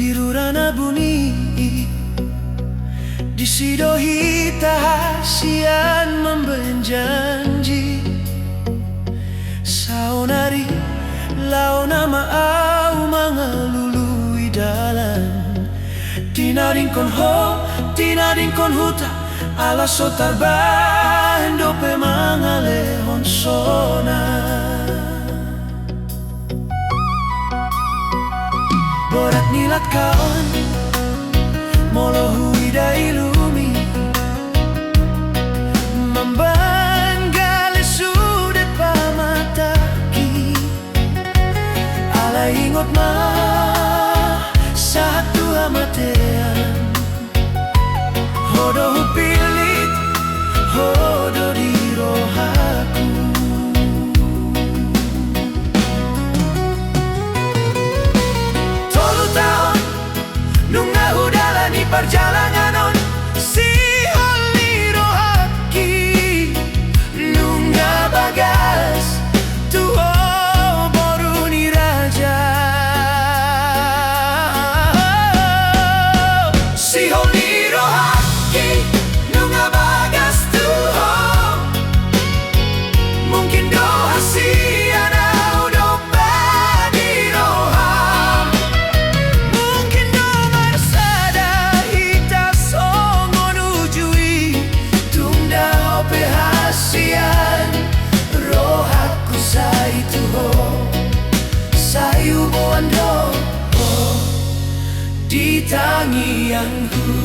di rurana buni disidohi tahasian membenjanji saunari launa maau mangalului dalan tinading kon huta ala sotar bando pe mangalehon sona borat nilat kaon molo huida ilumi membanggale sudet pamataki ala ingot ma satu amatean hodo hupilit hodo di rohaku tolu tahun nunga udalani perjalanan on si holi rohaki nunga bagas tuho boruni raja si holi rohaki nunga bagas tuho mungkin doa si anau dopa di roham mungkin doa sada hita songon ujui tunda ope hasian rohaku sai tuho sayu boando di tangianku